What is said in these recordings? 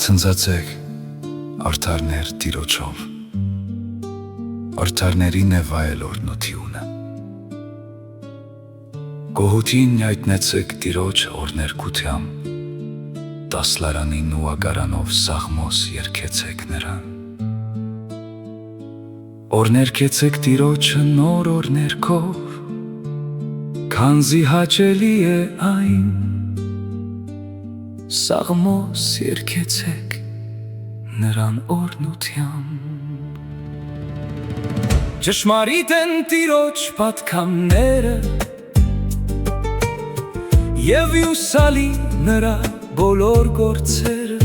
Ցնծացեք, արդարներ տիրոջով, արդարներին է վայել օրնոթիունը։ Գոհուտին յայտնեցեք տիրոջ օրներկությամբ, դասլարանին ու ագարանով սաղմոս երկեցեք նրան։ Օրներկեցեք տիրոջը նոր օրներկով, քանզի հաճելի է այն, սաղմոս երկեցեք նրան օրնությամբ։ Ճշմարիտ են տիրոջ պատգամները, և հուսալի նրա բոլոր գործերը,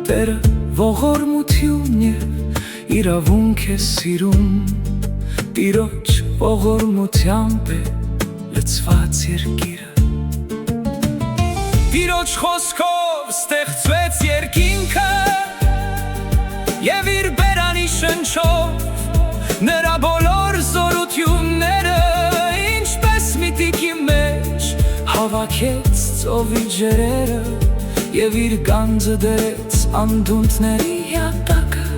Տերը ողորմություն և իրավունք է սիրում, տիրոջ ողորմությամբ է լցված երկիրը։ Տիրոջ խոսքով ստեղծվեց երկինքը, և իր բերանի շնչով նրա բոլոր զորությունները, ինչպես միտիկի մեջ հավաքեց ծովի ջրերը, և իր գանձը դրեց անդունդների հատակը։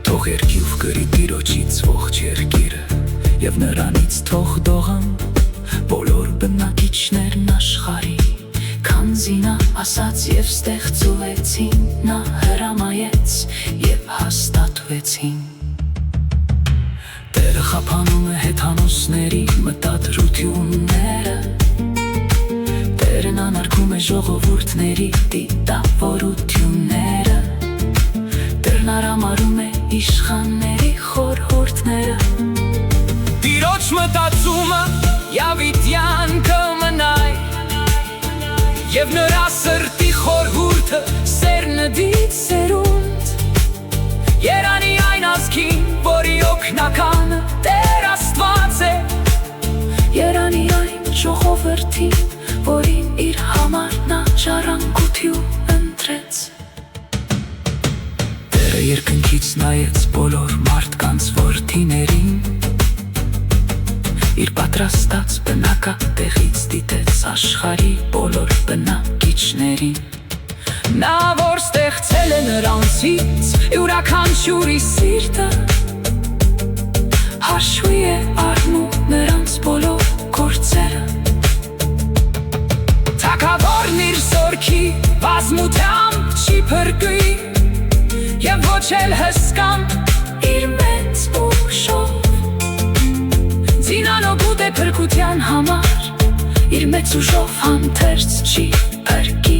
Թող երկյուվ կրի տիրոջից ողջ երկիրը, և նրանից թող դողան բոլոր բնակիչներն աշխարհի, քանզի նա ասաց և ստեղծվեցին, նա հրամայեց և հաստատվեցին։ Տերը խափանում է հեթանոսների մտադրությունները, Տերն անարգում է ժողովուրդների դիտավորությունները, Տերն արամարում է իշխանների խորհուրդները։ Տիրոջ մտածումը Յավիտյան կմնայ, և նրա սրտի խորհուրդը սերնդից սերունդ, երանի այն ազգին, որի օգնականը Տեր Աստված է, երանի այն ժողովրդին, որին իր համար նա ժառանգություն ընտրեց։ Տերը երկնքից նայեց բոլոր մարդկանց որդիներին, իր պատրաստած բնակատեղից դիտեց աշխարհի բոլոր բնակիչներին։ Նա որ ստեղծել է նրանցից յուրաքանչյուրի սիրտը, հաշվի է առնում նրանց բոլոր գործերը։ Թագավորն իր զորքի բազմությամբ չի փրկվի, և ոչ էլ հսկան իր մեծ ուժով, Զինանոգուտ է փրկության համար, իր մեծ ուժով հանդերձ չի փրկի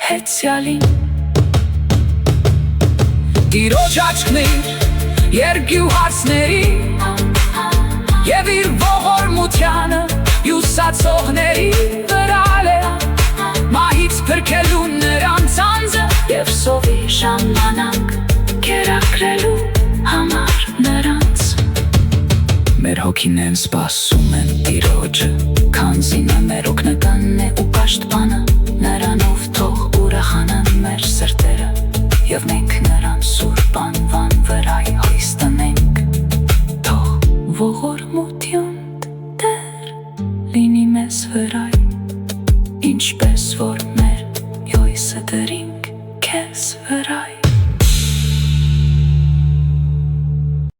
հեծյալին։ Տիրոջ աչքներ երկյուհարցների, և իր ողորմությանը հյուսացողների վրալ է, մահից փրկելու նրանց անձը, և սովի ժամանակ կերակրելու համար նրանց։ Մեր հոգիներն սպասում են տիրոջը, քանզի նա մեր օգնականն է ու պաշտպանը, նրանով թող ուրախանան մեր սրտերը, և մենք նրան սուրբ անվան վրա հույս տնենք, թող ողորմություն